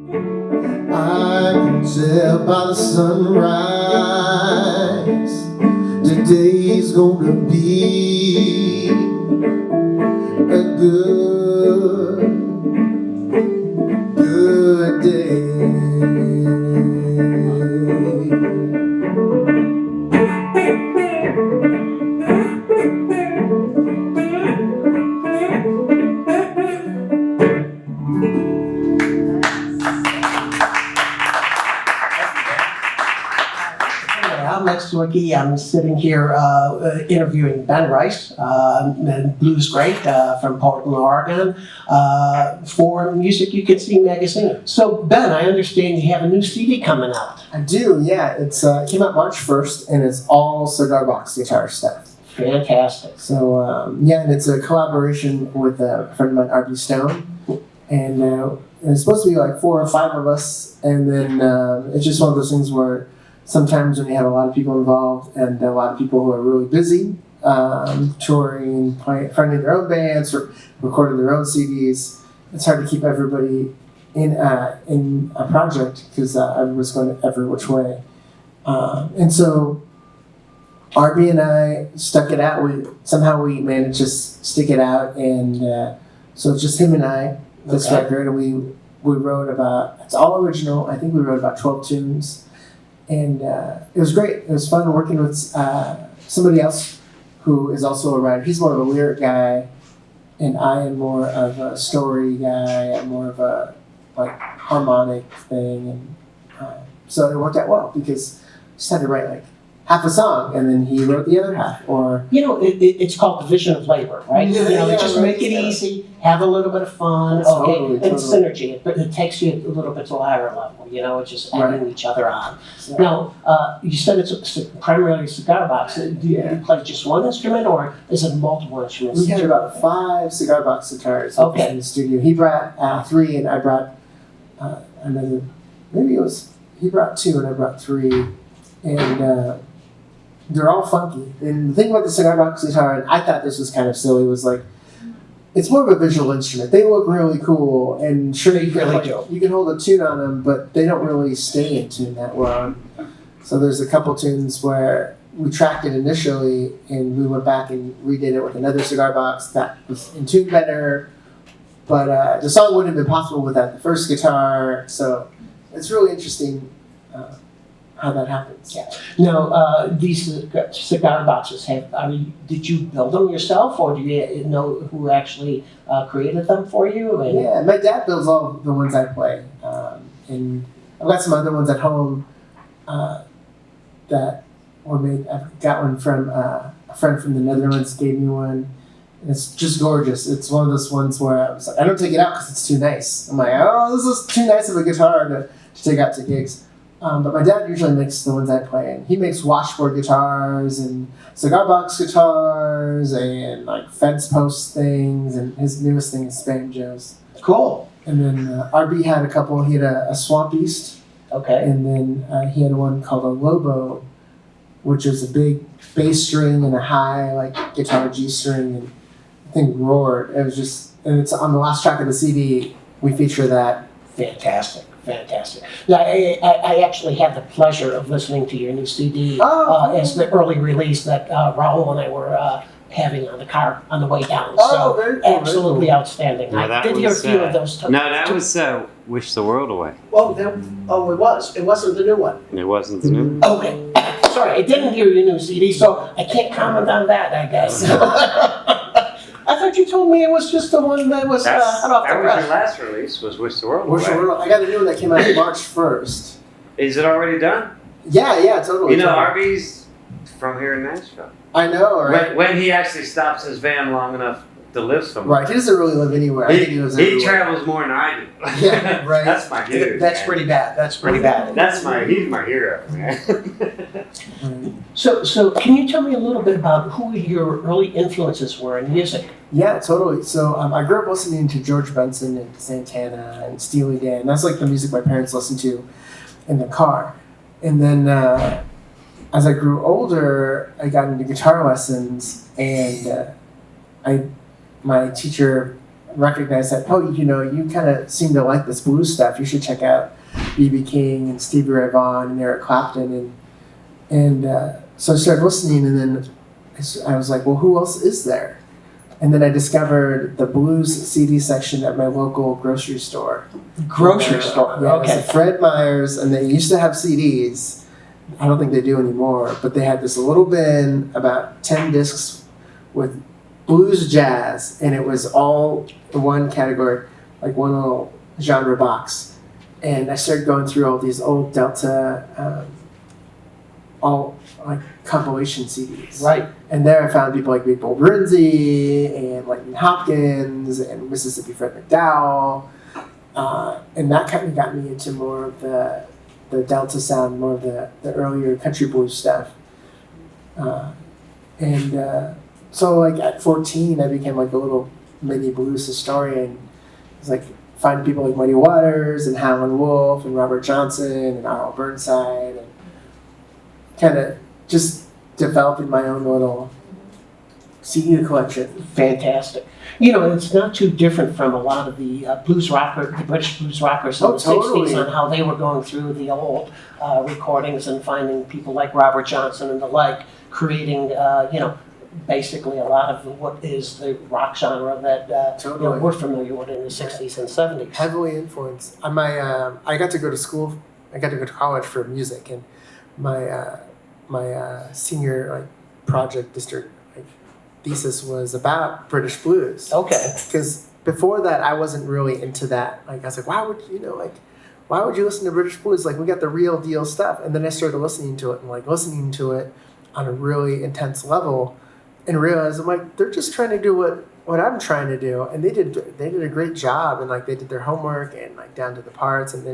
I can tell by the sunrise today's gonna be a good day. I'm Ed Sawicki. I'm sitting here interviewing Ben Rice, blues great from Portland, Oregon, for Music You Can See magazine. So Ben, I understand you have a new CD coming out. I do, yeah. It came out March 1st, and it's all cigar box guitar stuff. Fantastic. So, yeah, and it's a collaboration with a friend of mine, R.B. Stone. And it's supposed to be like 4 or 5 of us, and then it's just one of those things where sometimes when you have a lot of people involved and a lot of people who are really busy, touring, finding their own bands, or recording their own CDs, it's hard to keep everybody in a project because everyone's going every which way. And so RB and I stuck it out. Somehow we managed to stick it out, and so it's just him and I, this record, and we wrote about, it's all original. I think we wrote about 12 tunes. And it was great. It was fun working with somebody else who is also a writer. He's more of a lyric guy, and I am more of a story guy. I'm more of a harmonic thing, and so it worked out well because I just had to write like half a song, and then he wrote the other half. Or it's called division of labor, right? Just make it easy, have a little bit of fun, Totally. synergy. But it takes you a little bit to a higher level. It's just adding each other on. So, Now, you said it's primarily a cigar box. Do you play just one instrument, or is it multiple instruments? we had about 5 cigar box guitars in the studio. He brought 3, and I brought another. Maybe he brought 2, and I brought 3, and they're all funky. And the thing about the cigar box guitar, and I thought this was kind of silly, was like, it's more of a visual instrument. They look really cool, and sure, you can hold a tune on them, but they don't really stay in tune that well. So there's a couple tunes where we tracked it initially, and we went back and redid it with another cigar box that was in tune better. But the song wouldn't have been possible without the first guitar. So it's really interesting how that happens. Yeah. Now, these cigar boxes did you build them yourself, or do you know who actually created them for you? Yeah, my dad builds all the ones I play, and I've got some other ones at home that were made. I got one from a friend from the Netherlands gave me one. And it's just gorgeous. It's one of those ones where I was like, I don't take it out because it's too nice. I'm like, oh, this is too nice of a guitar to take out to gigs. But my dad usually makes the ones I play, and he makes washboard guitars and cigar box guitars and like fence post things, and his newest thing is banjos. Cool. And then RB had a couple. He had a Swamp East. Okay. And then he had one called a Lobo, which is a big bass string and a high guitar G string, and the thing roared. It was just, and it's on the last track of the CD. We feature that. Fantastic. Now, I actually had the pleasure of listening to your new CD as the early release that Raul and I were having on the car on the way down. Very cool, absolutely outstanding. No, I did hear a few of those. No, that was Wish the World Away. It was. It wasn't the new one. It wasn't the new one? Okay. Sorry, I didn't hear your new CD, so I can't comment on that, I guess. I thought you told me it was just the one that was hot off the press. That was your last release, was Wish the World Away. I got a new one that came out March 1st. Is it already done? Yeah, totally. RB's from here in Nashville. I know, right? When he actually stops his van long enough to live somewhere. Right, he doesn't really live anywhere. I think he lives everywhere. He travels more than I do. Yeah, right. That's my dude. That's pretty bad. He's my hero, man. So can you tell me a little bit about who your early influences were in music? Yeah, totally. So I grew up listening to George Benson and Santana and Steely Dan. That's like the music my parents listened to in the car. And then as I grew older, I got into guitar lessons, and my teacher recognized that, oh, you kind of seem to like this blues stuff. You should check out B.B. King and Stevie Ray Vaughan and Eric Clapton. And so I started listening, and then I was like, well, who else is there? And then I discovered the blues CD section at my local grocery store. Grocery store, Yeah, okay. it was a Fred Meyer's, and they used to have CDs. I don't think they do anymore, but they had this little bin, about 10 discs with blues jazz, and it was all in one category, like one little genre box. And I started going through all these old Delta, all like compilation CDs. Right. And there I found people like Maple Brinzy and Lightning Hopkins and Mississippi Fred McDowell. And that kind of got me into more of the Delta sound, more of the earlier country blues stuff. So like at 14, I became like a little mini blues historian. It was like finding people like Muddy Waters and Howlin' Wolf and Robert Johnson and Arnold Burnside, and kind of just developing my own little CD collection. Fantastic. It's not too different from a lot of the the British blues rockers in the totally. 60s on how they were going through the old recordings and finding people like Robert Johnson and the like, creating, basically a lot of what is the rock genre that Totally. we're familiar with in the 60s and 70s. Heavily influenced. I got to go to school. I got to go to college for music, and my senior project district thesis was about British blues. Okay. Because before that, I wasn't really into that. I was like, why would you listen to British blues? Like, we got the real deal stuff. And then I started listening to it on a really intense level, and realized I'm like, they're just trying to do what I'm trying to do, and they did a great job, and they did their homework and down to the parts, and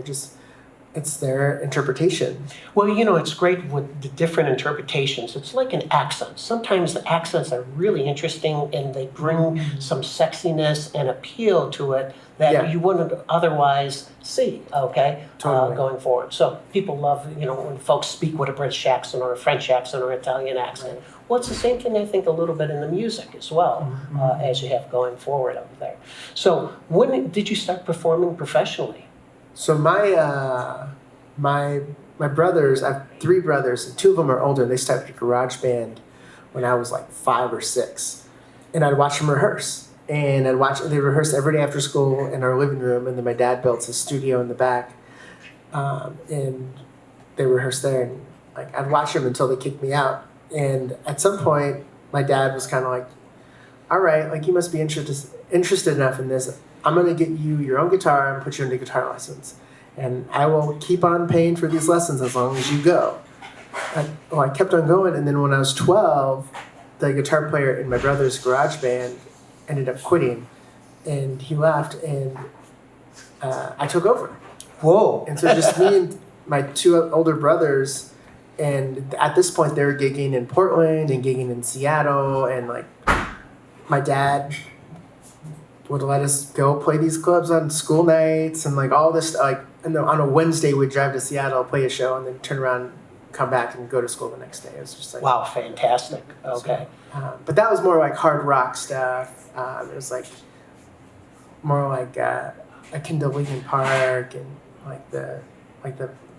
it's their interpretation. Well, it's great with the different interpretations. It's like an accent. Sometimes the accents are really interesting, and they bring some sexiness and appeal to it that you wouldn't otherwise see, okay, Totally. going forward. So people love, when folks speak with a British accent or a French accent or Italian accent. Right. Well, it's the same thing, I think, a little bit in the music as well, as you have going forward over there. So when did you start performing professionally? So my brothers, I have 3 brothers, and 2 of them are older, and they started a garage band when I was like 5 or 6. And I'd watch them rehearse. And they rehearsed every day after school in our living room, and then my dad built a studio in the back. And they rehearsed there, and I'd watch them until they kicked me out. And at some point, my dad was kind of like, all right, you must be interested enough in this. I'm going to get you your own guitar and put you into guitar lessons. And I will keep on paying for these lessons as long as you go. I kept on going, and then when I was 12, the guitar player in my brother's garage band ended up quitting, and he left, and I took over. Whoa. And so just me and my 2 older brothers, and at this point they were gigging in Portland and gigging in Seattle, and my dad would let us go play these clubs on school nights and all this and then on a Wednesday we'd drive to Seattle, play a show, and then turn around, come back, and go to school the next day. It was just Wow, fantastic. Okay. but that was more hard rock stuff. It was more akin to Linkin Park and the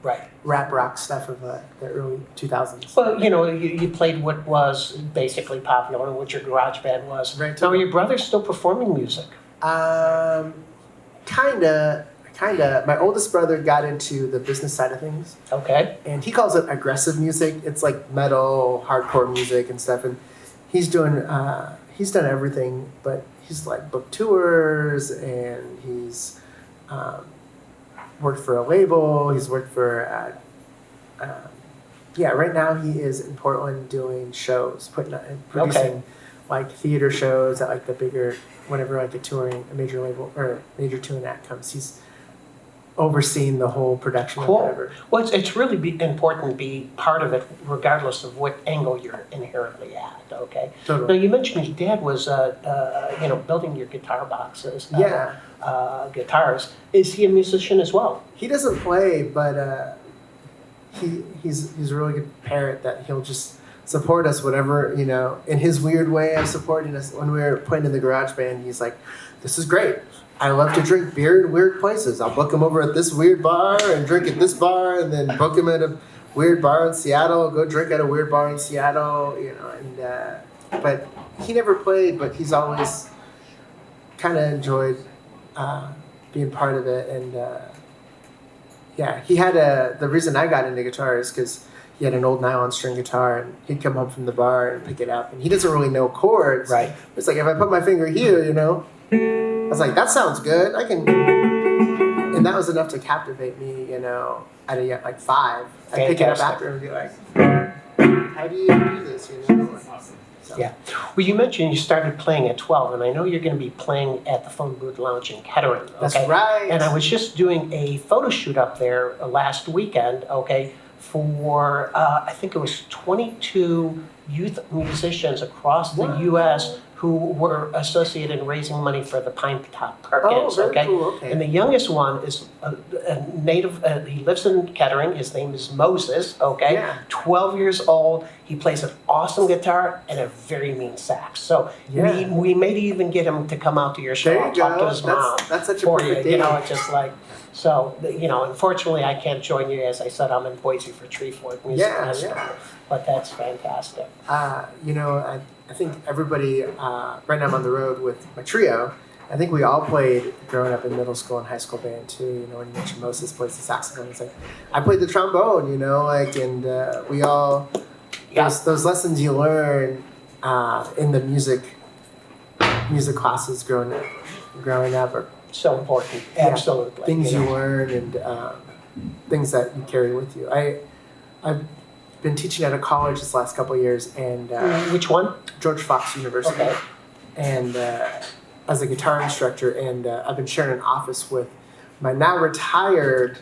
Right. rap rock stuff of the early 2000s. Well, you played what was basically popular and what your garage band was. Right. So are your brothers still performing music? Kinda. My oldest brother got into the business side of things, Okay. and he calls it aggressive music. It's like metal, hardcore music and stuff. And he's done everything, but he's booked tours, and he's worked for a label. He's worked for right now he is in Portland doing shows, producing theater shows at the bigger, whenever a major label or major touring act comes. He's overseeing the whole production Cool. or whatever. Well, it's really important to be part of it, regardless of what angle you're inherently at. Okay. Totally. Now you mentioned your dad was, building your guitar boxes. Yeah. Guitars. Is he a musician as well? He doesn't play, but he's a really good parent that he'll just support us, whatever, in his weird way of supporting us. When we were playing in the garage band, he's like, this is great. I love to drink beer in weird places. I'll book him over at this weird bar and drink at this bar, and then book him at a weird bar in Seattle, go drink at a weird bar in Seattle, but he never played, but he's always kind of enjoyed being part of it. And he had the reason I got into guitar is because he had an old nylon string guitar, and he'd come home from the bar and pick it up, and he doesn't really know chords. Right. It's like, if I put my finger here, I was like, that sounds good. I can, and that was enough to captivate me, at like 5. I'd pick it up after and be like, how do you do this, So. Yeah. Well, you mentioned you started playing at 12, and I know you're going to be playing at the Phone Booth Lounge in Kettering. Okay? That's right. And I was just doing a photo shoot up there last weekend, for, I think it was 22 youth musicians across the U.S. who were associated in raising money for the Pine Top Perkins. Oh, very cool. Okay. And the youngest one is a native, he lives in Kettering. His name is Moses, Yeah. 12 years old. He plays an awesome guitar and a very mean sax. So we may even get him to come out to your show There you and talk go. to his mom. That's such a for perfect you. day. It's just like, so, unfortunately I can't join you. As I said, I'm in Boise for Treefort Music Festival. But that's fantastic. I think everybody, right now I'm on the road with my trio. I think we all played growing up in middle school and high school band too. When you mentioned Moses plays the saxophone, it's like, I played the trombone, and we all, those lessons you learn in the music classes growing up are So important. Absolutely. things you learn and things that you carry with you. I've been teaching at a college this last couple of years, and Which one? George Fox University, Okay. and as a guitar instructor, and I've been sharing an office with my now retired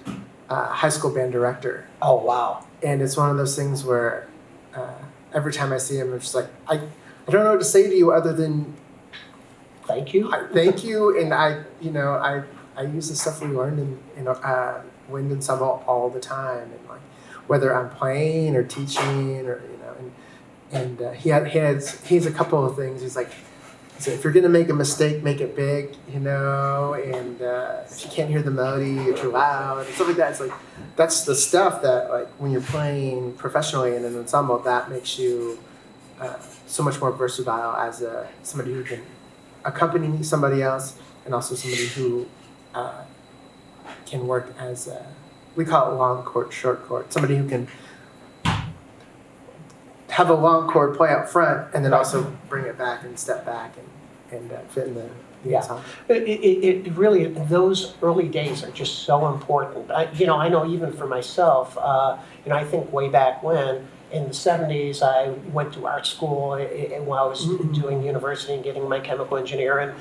high school band director. Oh, wow. And it's one of those things where every time I see him, I'm just like, I don't know what to say to you other than Thank you. thank you. And I use the stuff we learned in wind ensemble all the time, and like whether I'm playing or teaching or he has a couple of things. He's like, if you're gonna make a mistake, make it big, and if you can't hear the melody, you're too loud and stuff like that. It's like that's the stuff that, like, when you're playing professionally in an ensemble, that makes you so much more versatile as somebody who can accompany somebody else, and also somebody who can work as we call it long chord, short chord. Somebody who can have a long chord play out front, and then also bring it back and step back and fit in the ensemble. It really, those early days are just so important. I know even for myself, I think way back when, in the 70s, I went to art school while I was doing university and getting my chemical engineering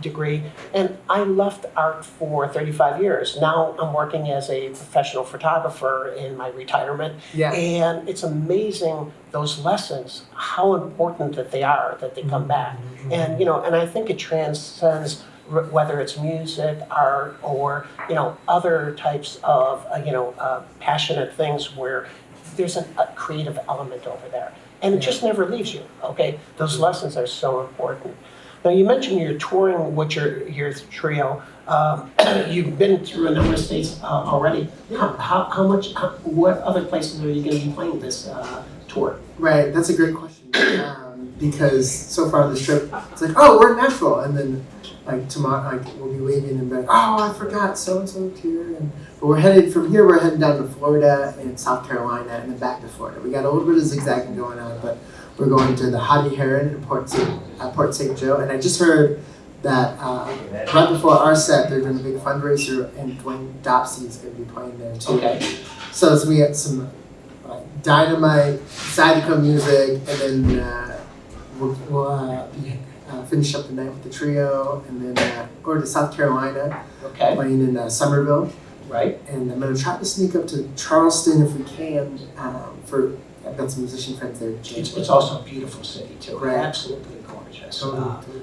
degree, and I left art for 35 years. Now I'm working as a professional photographer in my retirement, and it's amazing those lessons, how important that they are, that they come back. And and I think it transcends whether it's music, art, or other types of passionate things where there's a creative element over there, and it just never leaves you. Those lessons are so important. Now, you mentioned you're touring with your trio. You've been through a number of states already. What other places are you going to be playing this tour? Right, that's a great question. Because so far this trip, it's like, oh, we're in Nashville, and then like tomorrow, we'll be leaving and be like, oh, I forgot so and so here, but we're headed from here. We're heading down to Florida and South Carolina, and then back to Florida. We got a little bit of zigzagging going on, but we're going to the Hottie Heron in Port St. Joe, and I just heard that right before our set, they're doing a big fundraiser, and Dwayne Dopsy is going to be playing there too. Okay. So we got some dynamite, Zydeco music, and then we'll finish up the night with the trio, and then go to South Carolina, playing in Somerville. Right. And I'm going to try to sneak up to Charleston if we can. I've got some musician friends there. It's also a beautiful city too. Right. Absolutely gorgeous. Totally.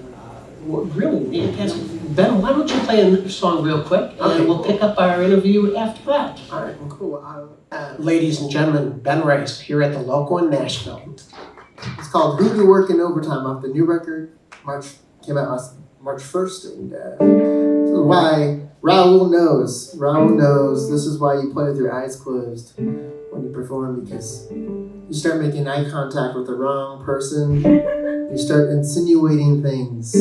really fantastic. Ben, why don't you play a song real quick, and Okay, we'll cool. pick up our interview after that. All right, well, cool. Ladies and gentlemen, Ben Rice here at the Local in Nashville. It's called Who You Working Overtime off the new record. Came out March 1st, and this is why Raul knows. This is why you play with your eyes closed when you perform, because you start making eye contact with the wrong person. You start insinuating things,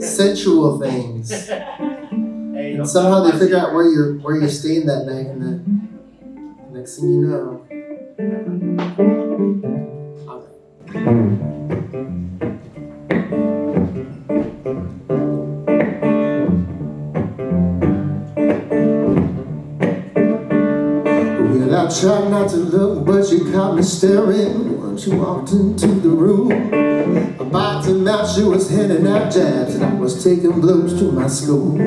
sensual things, and somehow they figure out where you're staying that night, and then next thing you know. Well, I tried not to look, but you caught me staring once you walked into the room. About to match, you was handing out jabs, and I was taking blows to my school.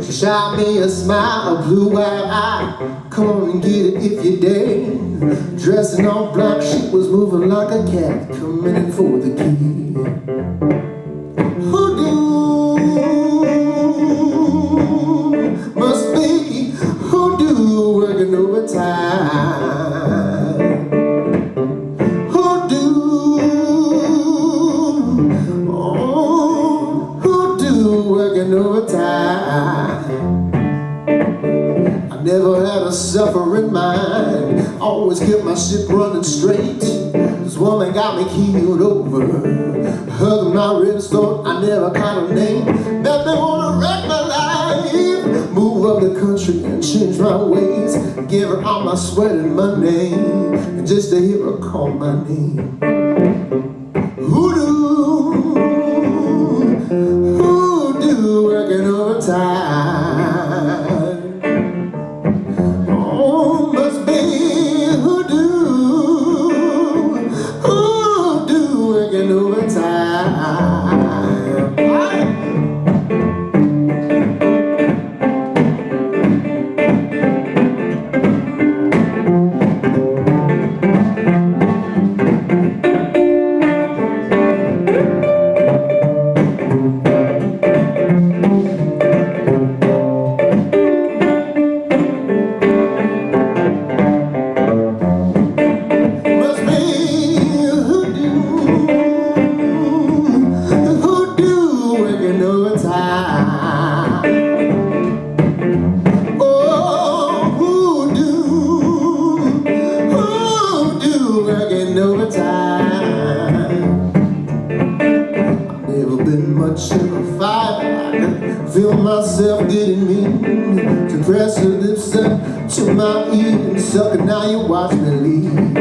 She shot me a smile, a blue-eyed eye. Come on and get it if you dare. Dressed in all black, she was moving like a cat, coming in for the key. Hoodoo must be hoodoo working overtime. Hoodoo, oh, hoodoo working overtime. I never had a suffering mind, always kept my ship running straight. This woman got me keeled over, hugging my ribs, thought I never caught her name. That they wanna wreck my life, move up the country and change my ways. Give her all my sweat and money, and just to hear her call my name. Hoodoo, hoodoo, working overtime. Oh, must be hoodoo, hoodoo, working overtime. Must be hoodoo, hoodoo, working overtime. Oh, hoodoo, hoodoo, working overtime. I've never been much of a fighter. I can feel myself getting mean. To press her lips up to my ear and suck it, now you watch me leave.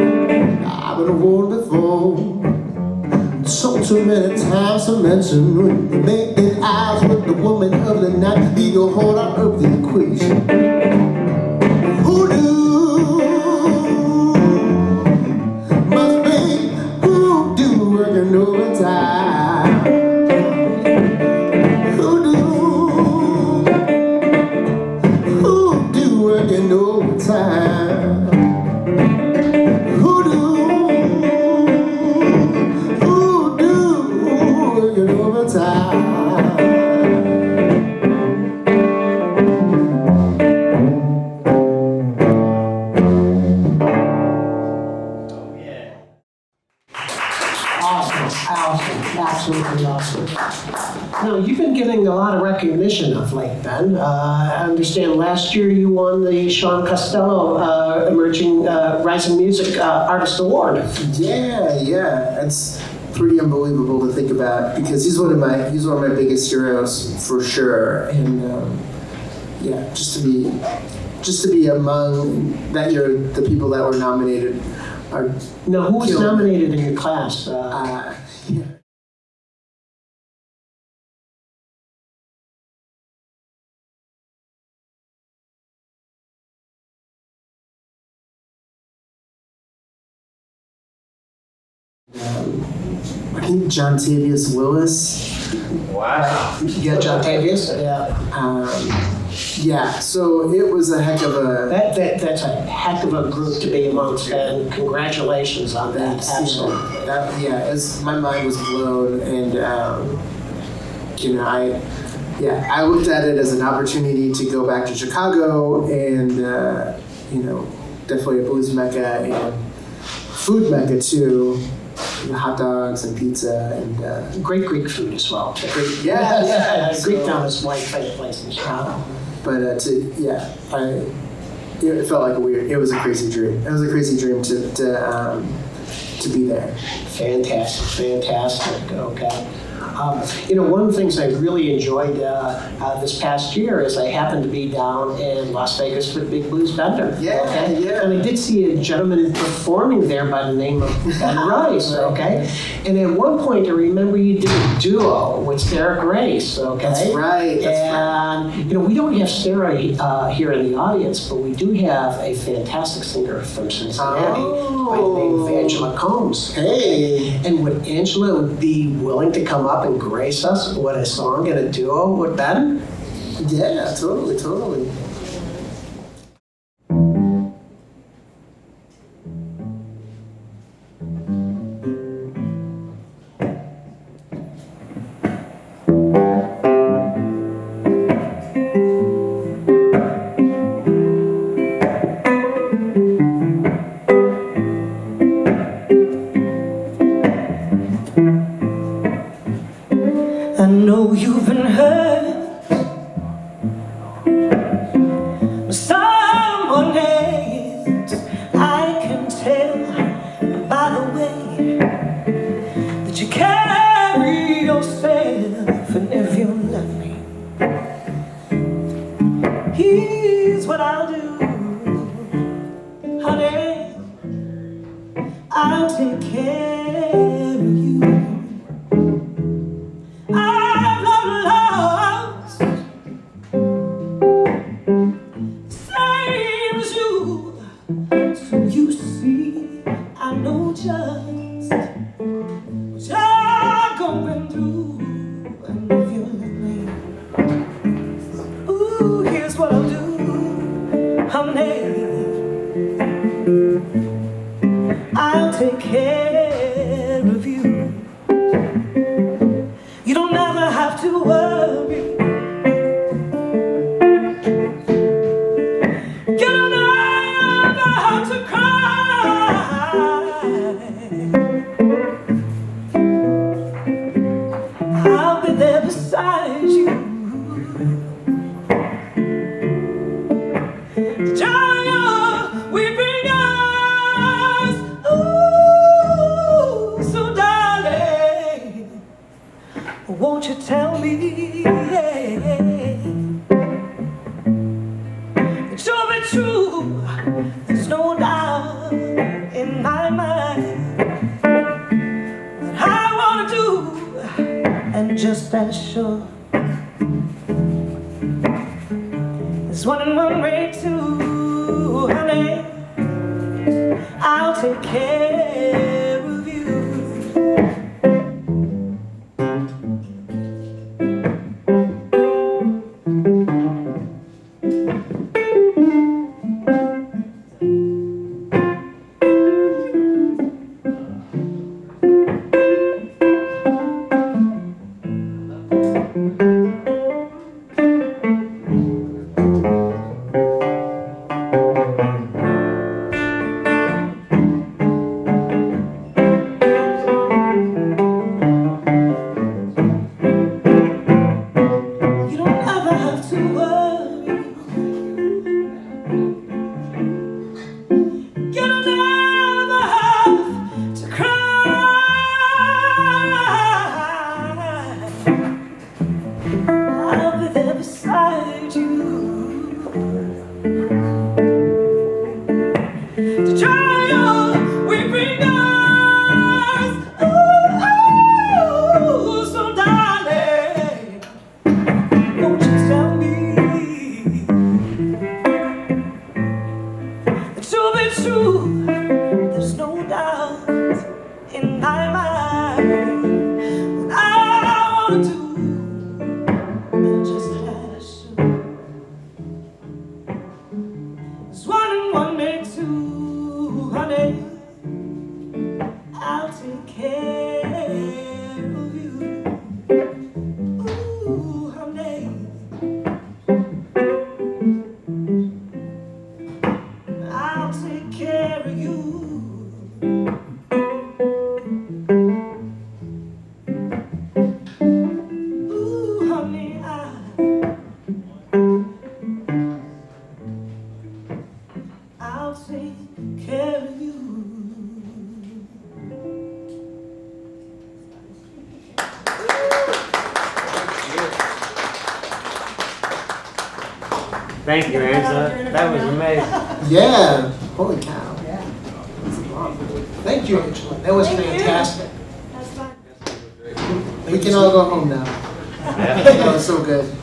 I've been warned before, so too many times to mention, when you make the eyes with the woman of the night, be your whole out of the equation. Hoodoo must be hoodoo working overtime. Hoodoo, hoodoo working overtime. Hoodoo, hoodoo working overtime. Awesome, absolutely awesome. Now, you've been getting a lot of recognition of late, Ben. I understand last year you won the Sean Costello Emerging Rising Music Artist Award. Yeah, it's pretty unbelievable to think about, because he's one of my biggest heroes for sure, and yeah, just to be among the people that were nominated are. Now, who was Killed. nominated in your class? Yeah. I think John Tavius Willis. Wow. You got John Tavius? Yeah. Yeah, so it was a heck of a. That's a heck of a group to be amongst, and congratulations on that. Absolutely. My mind was blown, and you know, I looked at it as an opportunity to go back to Chicago and, you know, definitely a blues mecca and food mecca too. Hot dogs and pizza and Great Greek food as well. yeah. Greek town is my favorite place in Chicago. But it felt like it was a crazy dream. It was a crazy dream to be there. Fantastic. Okay. You know, one of the things I really enjoyed this past year is I happened to be down in Las Vegas for the Big Blues Bender. Yeah. And I did see a gentleman performing there by the name of Ben Rice, okay? And at one point, I remember you did a duo with Sarah Grace, okay? That's right. And, you know, we don't have Sarah here in the audience, but we do have a fantastic singer from Cincinnati by the name of Angela Combs. Hey. And would Angela be willing to come up and grace us with a song and a duo with Ben? Yeah, totally. I know you've been hurt by someone else. I can tell by the way that you carry yourself. And if you love me, here's what I'll do, honey. I'll take care of you. I've lost, same as you. So you see, I know just what you're going through. And if you let me, ooh, here's what I'll do, honey. I'll take care of you. You don't ever have to worry. You don't ever have to cry. I'll be there beside you. The joy of weeping eyes. Ooh, so darling, won't you tell me that you'll be true? There's no doubt in my mind what I want to do, and just as sure as one and one make two, honey. I'll take care of you. You don't ever have to worry. You don't ever have to cry. I'll be there beside you to dry your weeping eyes. Ooh, so darling, won't you tell me that you'll be true? There's no doubt in my mind what I want to do, and just as sure as one and one make two, honey. I'll take care of you. Ooh. I'll take care of you. Thank you, Angela. That was amazing. Yeah, holy cow. Thank you, Angela. That was fantastic. That's fine. We can all go home now. That was so good.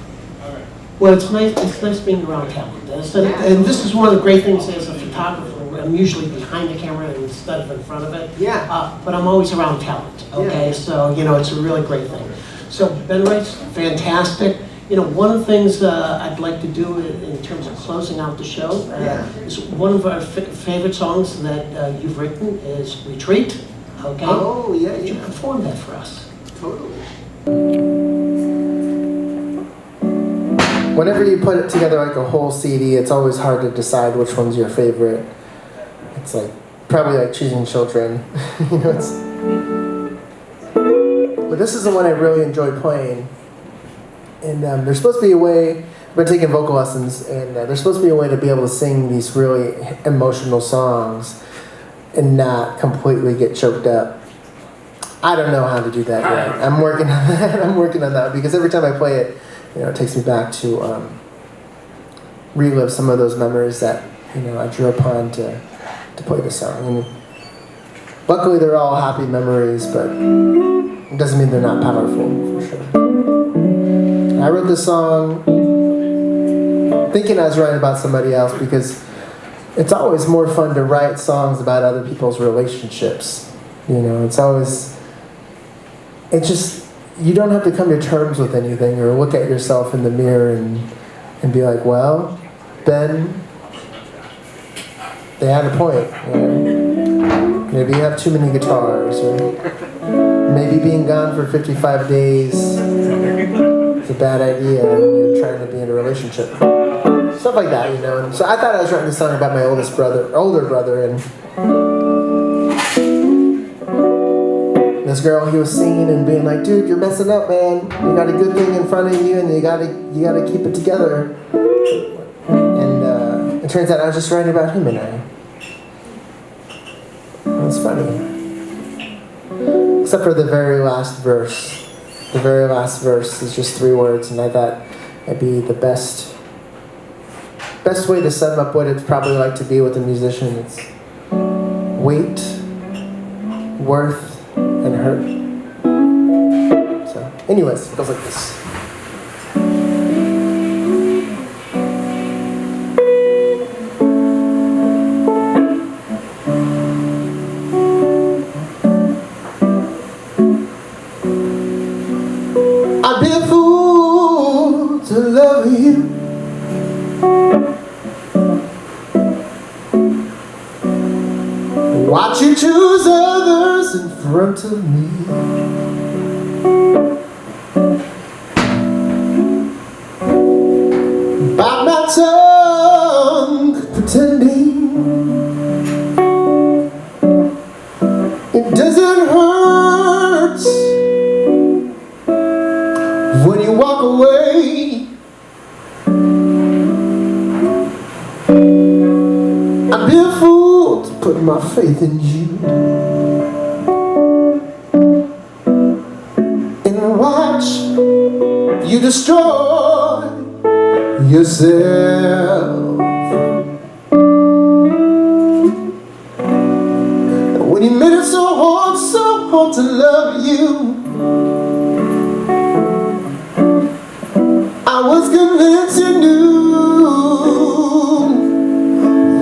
Well, it's nice being around talent. And this is one of the great things as a photographer. I'm usually behind the camera instead of in front of it. Yeah. But I'm always around talent, okay? Yeah. So, it's a really great thing. So, Ben Rice, fantastic. One of the things I'd like to do in terms of closing out the show is one of our favorite songs that you've written is Retreat, okay? Oh, yeah, Would you yeah. perform that for us? Totally. Whenever you put it together like a whole CD, it's always hard to decide which one's your favorite. It's like probably like choosing children. But this is the one I really enjoy playing. And there's supposed to be a way. I've been taking vocal lessons, and there's supposed to be a way to be able to sing these really emotional songs and not completely get choked up. I don't know how to do that yet. I'm working on that. I'm working on that because every time I play it, it takes me back to relive some of those memories that I drew upon to play the song. And luckily, they're all happy memories, but it doesn't mean they're not powerful, for sure. I wrote this song thinking I was writing about somebody else because it's always more fun to write songs about other people's relationships. It's just, you don't have to come to terms with anything or look at yourself in the mirror and be like, well, Ben, they had a point. Maybe you have too many guitars, or maybe being gone for 55 days is a bad idea when you're trying to be in a relationship. Stuff like that, And so I thought I was writing this song about my older brother, and this girl, he was singing and being like, dude, you're messing up, man. You got a good thing in front of you, and you gotta keep it together. And it turns out I was just writing about him and I. It's funny. Except for the very last verse. The very last verse is just 3 words, and I thought it'd be the best way to sum up what it's probably like to be with a musician. It's weight, worth, and hurt. So, anyways, it goes like this. I'd be a fool to love you. Watch you choose others in front of me. Bite my tongue, pretending it doesn't hurt when you walk away. I'd be a fool to put my faith in you and watch you destroy yourself. When you made it so hard to love you, I was convinced you knew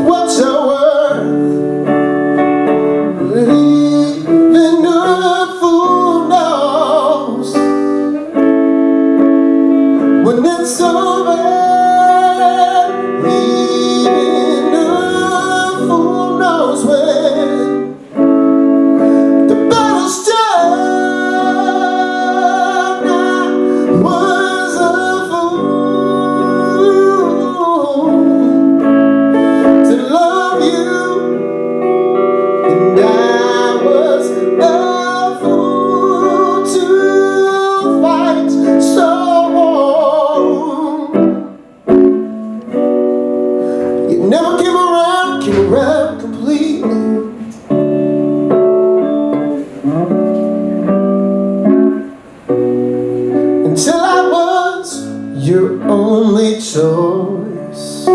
what you're worth. Even a fool knows when it's over. Even a fool knows when the battle's done. I was a fool to love you, and I was a fool to fight so hard. You never came around, came around completely. Until I was your only choice.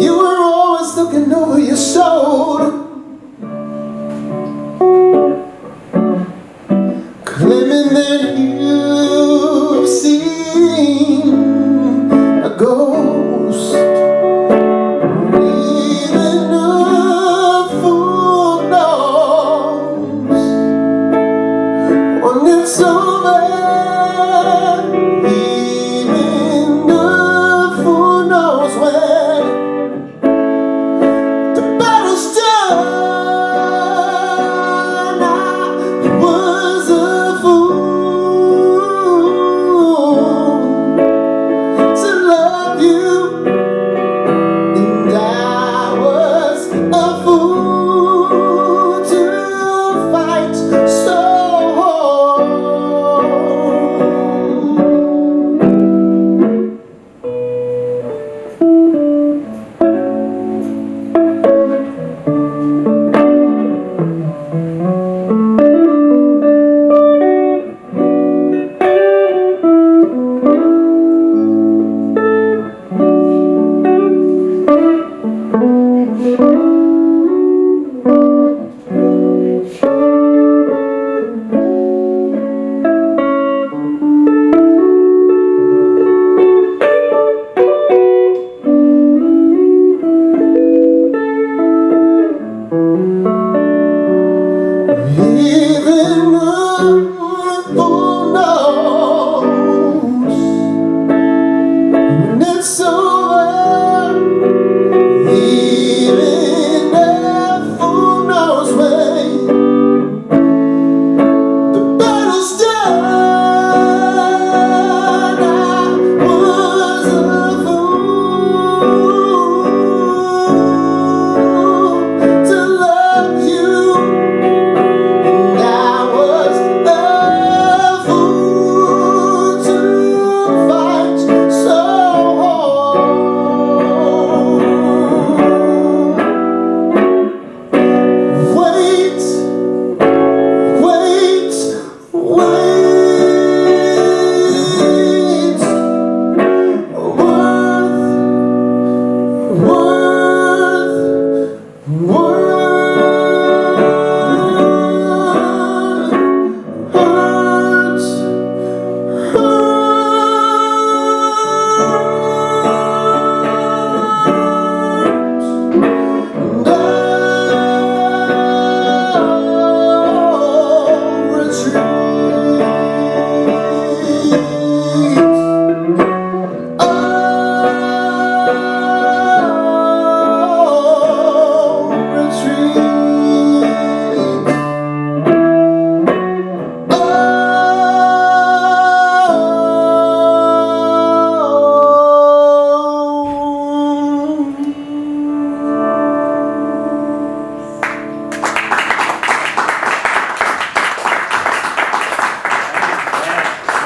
You were always looking over your shoulder, claiming that you've seen a ghost. Even a fool knows when it's over. Even a fool knows when the battle's done. I was a fool to love you, and I was a fool to fight so hard. Even a fool knows when it's over. Even a fool knows when the battle's done. I was a fool to love you. I was a fool to fight so hard. Wait, wait, wait. Worth. Hurts. And I'll retreat.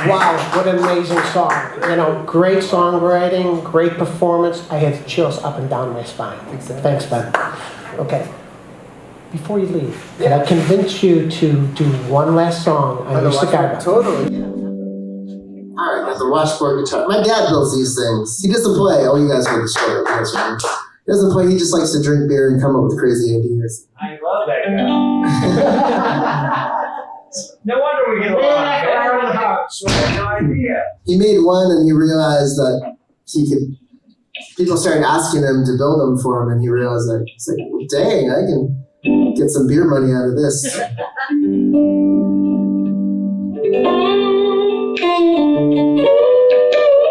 Wow, what an amazing song. You know, great songwriting, great performance. I had chills up and down my spine. Thanks, Ben. Okay. Before you leave, can I convince you to do one last song on your cigar? Totally. Alright, got the washboard guitar. My dad builds these things. He doesn't play. Oh, you guys heard the story. That's right. He doesn't play. He just likes to drink beer and come up with crazy ideas. I love that guy. No wonder we get along. Better in the house. We had no idea. He made one and he realized that he could. People started asking him to build them for him, and he realized that he's like, well, dang, I can get some beer money out of this. I'm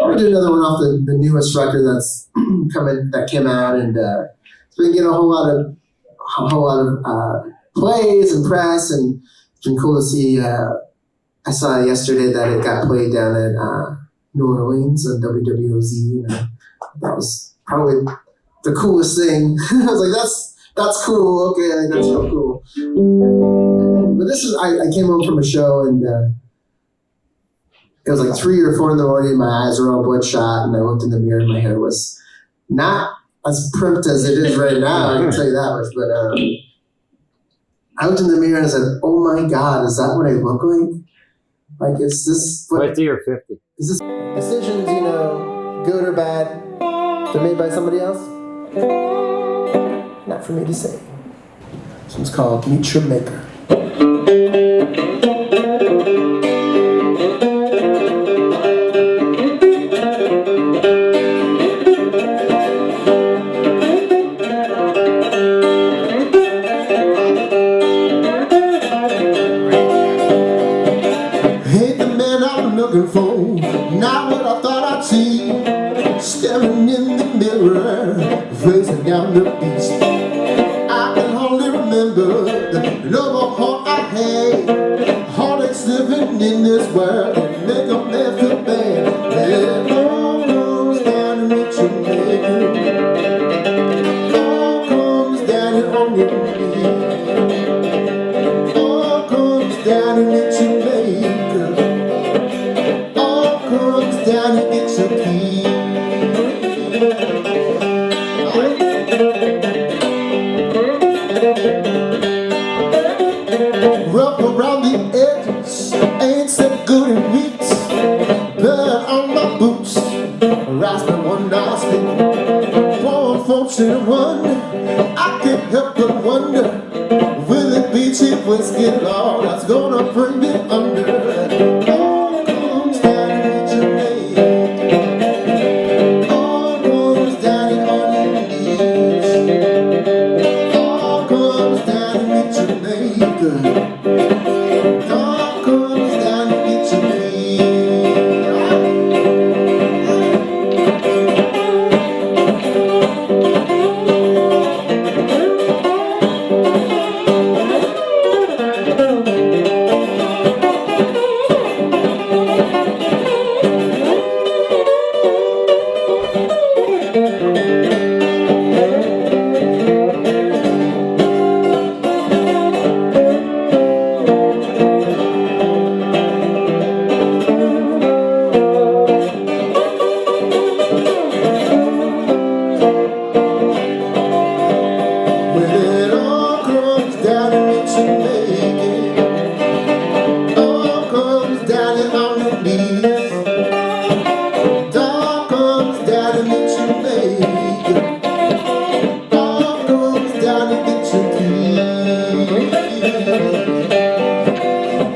gonna do another one off the newest record that came out, and it's been getting a whole lot of plays and press, and it's been cool to see. I saw yesterday that it got played down at New Orleans on WWOZ, and that was probably the coolest thing. I was like, that's cool. Okay, like, that's so cool. But this is I came home from a show, and it was like 3 or 4 in the morning. My eyes were all bloodshot, and I looked in the mirror, and my hair was not as primped as it is right now. I can tell you that much. But I looked in the mirror and I said, "Oh my God, is that what I look like? Like, is this what?" Wait till you're 50. Is this decisions, good or bad? They're made by somebody else. Not for me to say. This one's called "Meet Your Maker." For not what I thought I'd see, staring in the mirror, facing down the beast. I can hardly remember the love of heart I had, heartaches living in this world and make them left to bad. It all comes down to meet your maker. All comes down to on your knees. All comes down to meet your maker. Down and get your key. Rough around the edges, ain't so good in weeks. Blood on my boots, rasping one last thing. Poor unfortunate one, I can't help but wonder, will it be cheap whiskey, Lord, that's gonna bring me under?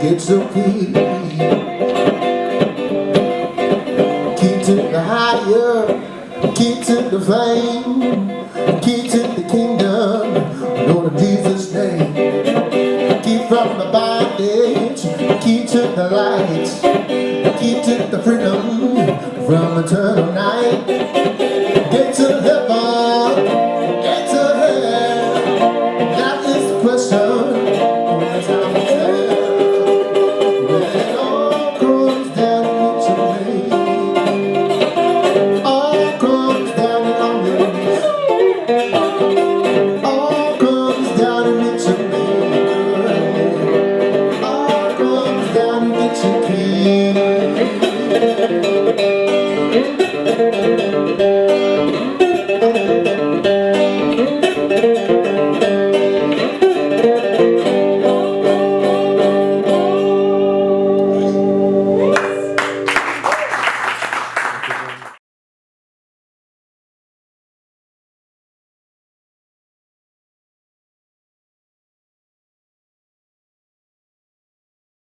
It's okay. Keep to the higher, keep to the flame, keep to the kingdom, Lord of Jesus' name. Keep from the bondage, keep to the light, keep to the freedom from eternal night. Get to heaven, get to hell, that is the question. Time will tell. Thank you.